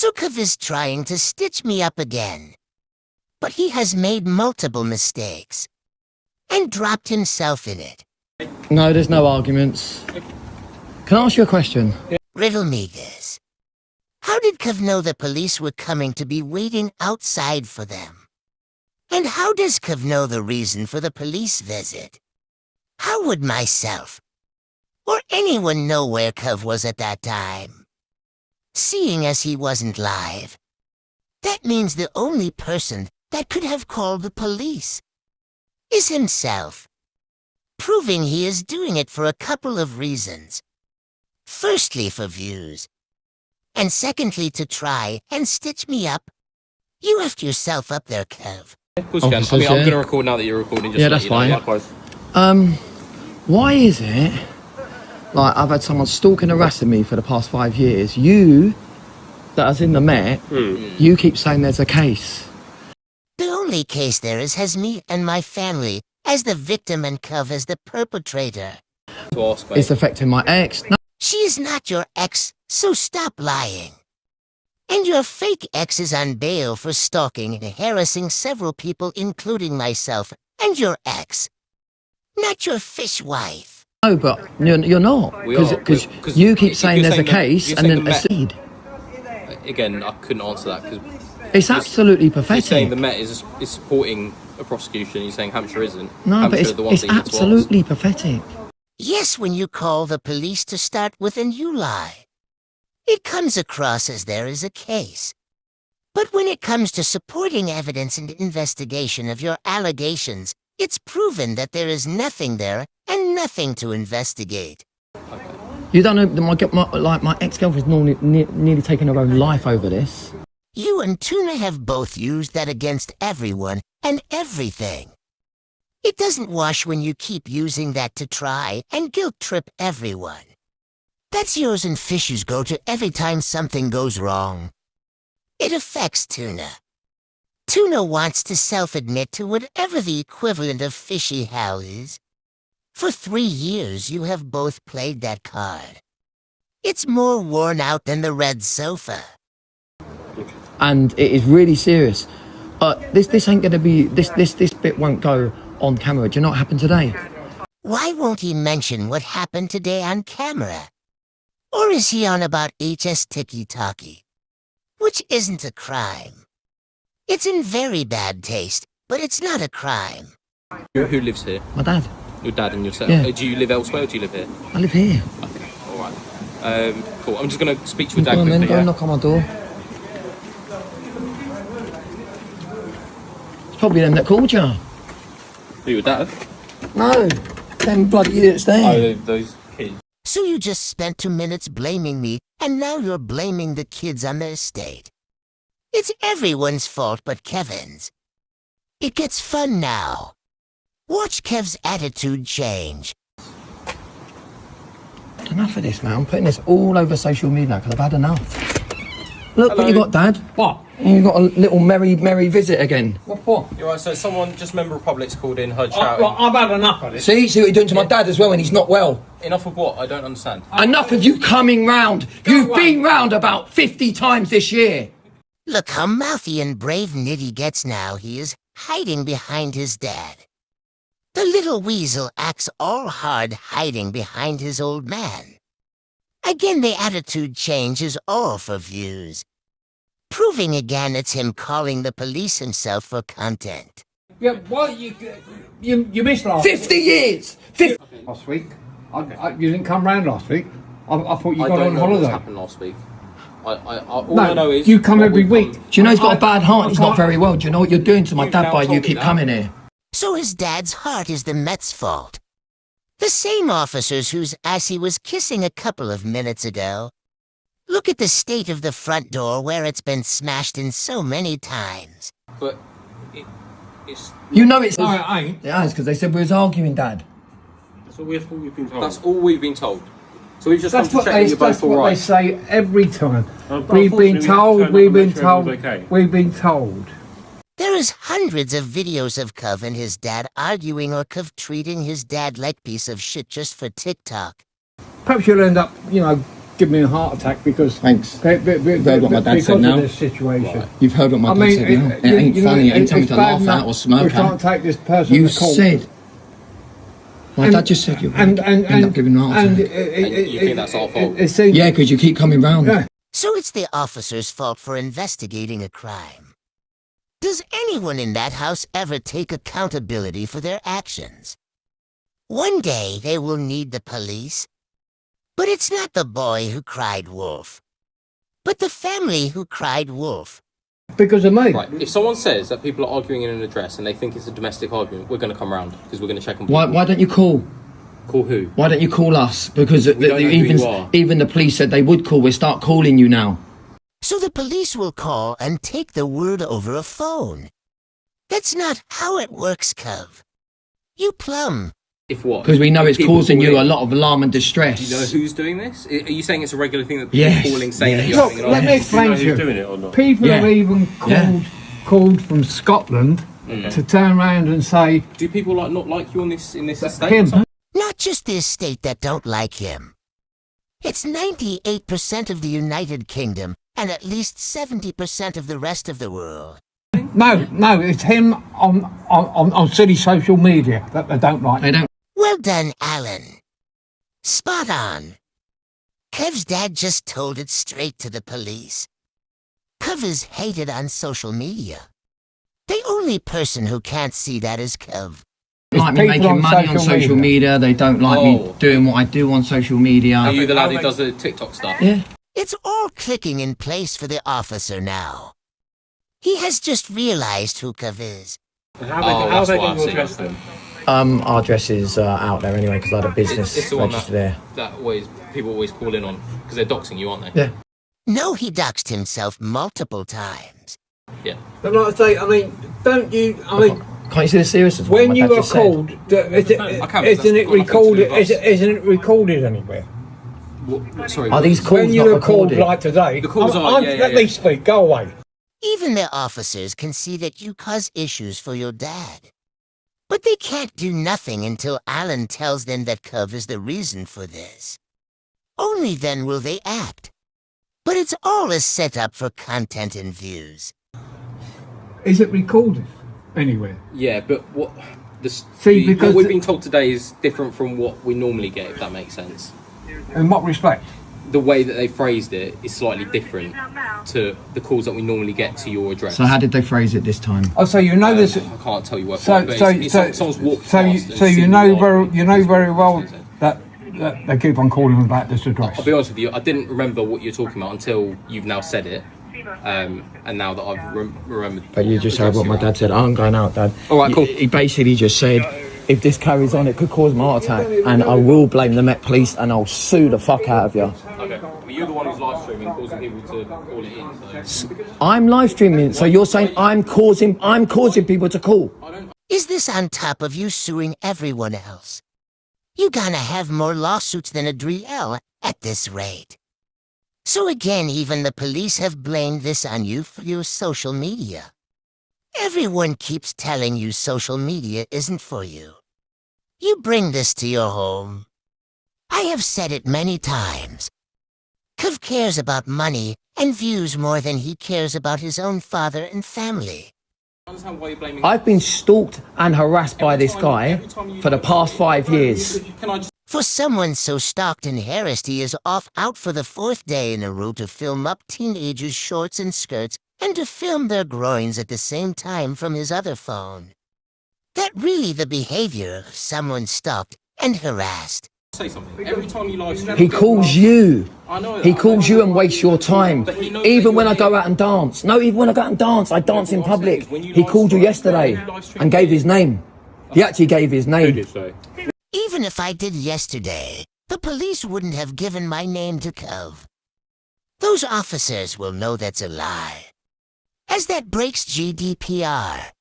Sukov is trying to stitch me up again. But he has made multiple mistakes and dropped himself in it. No, there's no arguments. Can I ask you a question? Riddle me this. How did Kov know the police were coming to be waiting outside for them? And how does Kov know the reason for the police visit? How would myself or anyone know where Kov was at that time? Seeing as he wasn't live, that means the only person that could have called the police is himself, proving he is doing it for a couple of reasons. Firstly, for views, and secondly, to try and stitch me up. You effed yourself up there, Kev. Of course you can. I mean, I'm going to record now that you're recording. Just Yeah, to that's let you know. fine. Likewise. Why is it, like, I've had someone stalking, harassing me for the past 5 years. You, that was in the Met, you keep saying there's a case. The only case there is has me and my family as the victim and Kev as the perpetrator. To ask, mate. It's affecting my ex. No. She is not your ex, so stop lying. And your fake ex is on bail for stalking and harassing several people, including myself and your ex. Not your fish wife. No, but you're not. Because you keep saying there's a case and then a seed. Again, I couldn't answer that because It's absolutely you're saying pathetic. the Met is supporting a prosecution. You're saying Hampshire isn't. No, but Hampshire are the ones it's that you need to ask. absolutely pathetic. Yes, when you call the police to start with and you lie. It comes across as there is a case. But when it comes to supporting evidence and investigation of your allegations, it's proven that there is nothing there and nothing to investigate. You don't know, my ex-girlfriend's nearly taken her own life over this. You and Tuna have both used that against everyone and everything. It doesn't wash when you keep using that to try and guilt trip everyone. That's yours and Fish's go-to every time something goes wrong. It affects Tuna. Tuna wants to self-admit to whatever the equivalent of fishy hell is. For 3 years you have both played that card. It's more worn out than the red sofa. And it is really serious. This ain't gonna be, this bit won't go on camera. Do you know what happened today? Why won't he mention what happened today on camera? Or is he on about HS Tiki-Taki? Which isn't a crime. It's in very bad taste, but it's not a crime. Who lives here? My dad. Your dad and yourself. Yeah. Do you live elsewhere or do you live here? I live here. Okay, all right. Cool. I'm just going to speak to your dad Go on then, quickly. go and Yeah? knock on my door. It's probably them that called you. Who, your dad? No, them bloody idiots there. Oh, those kids. So you just spent 2 minutes blaming me, and now you're blaming the kids on their state. It's everyone's fault but Kevin's. It gets fun now. Watch Kev's attitude change. Enough of this, man. I'm putting this all over social media because I've had enough. Look Hello. what you got, Dad. What? You got a little merry visit again. What for? You're right, so someone, just Member Republic's called in, heard I, shouting. I've had enough of this. See what you're doing to my dad as well when he's not well. Enough of what? I don't understand. Enough of you coming round. You've been round about 50 times this year. Look how mouthy and brave Nitty gets now. He is hiding behind his dad. The little weasel acts all hard hiding behind his old man. Again, the attitude change is all for views. Proving again it's him calling the police himself for content. Yeah, well, you missed last 50 years. 50. last week. You didn't come round last week. I thought you I got don't on know what's holiday. happened last week. All I know No, is... you come what every we've week. done. Do you know he's got a bad heart? I He's not can't- very well. Do you know what you're doing to my You've dad now by told you me keep that. coming here? So his dad's heart is the Met's fault. The same officers whose ass he was kissing a couple of minutes ago. Look at the state of the front door where it's been smashed in so many times. But it's... You know it's... No, I ain't. Yeah, it's because they said we was arguing, Dad. That's all we've been told. That's all we've been told. So we've just That's come what to check they, that you're both that's what all they right. say every time. But We've been unfortunately, we told, have to we've turn been up and told, make sure everyone's okay. we've been told. There is hundreds of videos of Cov and his dad arguing or Cov treating his dad like piece of shit just for TikTok. Perhaps you'll end up, give me a heart attack because... Thanks. You've heard what my dad said now? Of this situation. You've heard what my dad said now. It ain't funny. It ain't something to laugh at or smoke at. We can't take this person You to court. said... My dad just said you're going to end up giving an heart attack. And you think that's our fault? Yeah, because you keep coming round. Yeah. So it's the officer's fault for investigating a crime. Does anyone in that house ever take accountability for their actions? One day they will need the police. But it's not the boy who cried wolf, but the family who cried wolf. Because of me. Right, if someone says that people are arguing in an address and they think it's a domestic argument, we're going to come round because we're going to check on people. Why don't you call? Call who? Why don't you call us? Because don't know who you are. even the police said they would call. We'll start calling you now. So the police will call and take the word over a phone. That's not how it works, Cov. You plumb. If what? Because we know it's People causing you calling- a lot of alarm and distress. Do you know who's doing this? Are you saying it's a regular thing that people Yes, are calling saying that yes. you're Look, having an let me argument? explain to who's you. doing it or not? People Yeah. have even called from Scotland to turn around and say, Do people not like you in this estate? him. or something? Not just the estate that don't like him. It's 98% of the United Kingdom and at least 70% of the rest of the world. No, it's him on city social media that they don't like. They don't. Well done, Alan. Spot on. Kev's dad just told it straight to the police. Kev is hated on social media. The only person who can't see that is Kev. Like me people making on money on social social media. They don't like me Oh. doing what I do on social media. Are you the lad who does the TikTok stuff? Yeah. It's all clicking in place for the officer now. He has just realized who Kev is. How are that's they what going to I've address seen. them? Our address is out there anyway because I had a business It's the one registered there. that people always call in on because they're doxing you, aren't they? Yeah. No, he doxed himself multiple times. Yeah. But like I say, I mean, don't you? I mean, Can't you see the seriousness of what when my you dad are just said? called, I can't, isn't that's it got nothing to do recorded? with us. Isn't it recorded anywhere? Sorry. Are these calls When you not are called recorded? like today, The calls are, yeah, let yeah. me speak. Go away. Even the officers can see that you cause issues for your dad. But they can't do nothing until Alan tells them that Kev is the reason for this. Only then will they act. But it's all a setup for content and views. Is it recorded anywhere? Yeah, but what because what we've been told today is different from what we normally get, if that makes sense. In what respect? The way that they phrased it is slightly different to the calls that we normally get to your address. So how did they phrase it this time? Oh, so you know this. I can't tell you what. So, but so, it's so, someone's walked so, you, past and so you seen know you very well that they keep on calling about this address. I'll be honest with you, I didn't remember what you're talking about until you've now said it, and now that I've remembered. But you just heard what my dad said. I'm going out, Dad. All right, cool. He basically just said, if this carries on, it could cause my heart attack, and I will blame the Met Police, and I'll sue the fuck out of you. Okay, but you're the one who's live streaming, causing people to call it in. So. I'm live streaming, so you're saying I'm causing people to call. Is this on top of you suing everyone else? You gonna have more lawsuits than Adriel at this rate. So again, even the police have blamed this on you for your social media. Everyone keeps telling you social media isn't for you. You bring this to your home. I have said it many times. Kev cares about money and views more than he cares about his own father and family. I understand why you're blaming. I've been stalked and harassed by this guy for the past 5 years. Can I just? For someone so stalked and harassed, he is off out for the 4th day in a row to film up teenagers' shorts and skirts and to film their groins at the same time from his other phone. That really the behavior of someone stalked and harassed. Say something. Every time you live stream, He calls you. I know. He calls you and wastes your time. But he knows Even that when I you're go here. out and dance. No, even when I go out and dance, I dance in what I'm saying public. is when you He live called you stream- yesterday when you live stream and gave here- his name. He actually gave his name. So. Even if I did yesterday, the police wouldn't have given my name to Kev. Those officers will know that's a lie. As that breaks GDPR.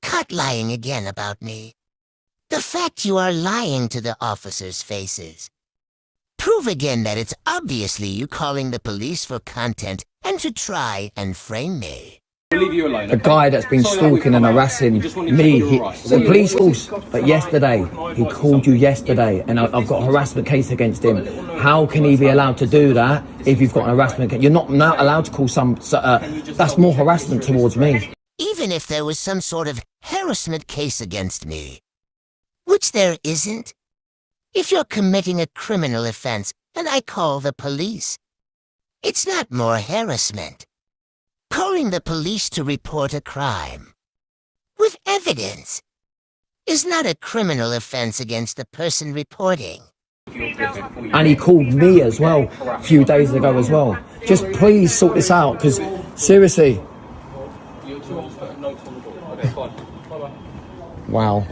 Caught lying again about me. The fact you are lying to the officers' faces. Prove again that it's obviously you calling the police for content and to try and frame me. We'll leave you alone. The guy that's been stalking and harassing me, the police force. But yesterday, he called you yesterday, and I've got a harassment case against him. How can he be allowed to do that if you've got an harassment case? You're not allowed to call that's more harassment towards me. Even if there was some sort of harassment case against me, which there isn't, if you're committing a criminal offense and I call the police, it's not more harassment. Calling the police to report a crime with evidence is not a criminal offense against the person reporting. And he called me as well a few days ago as well. Just please sort this out, because seriously. Wow.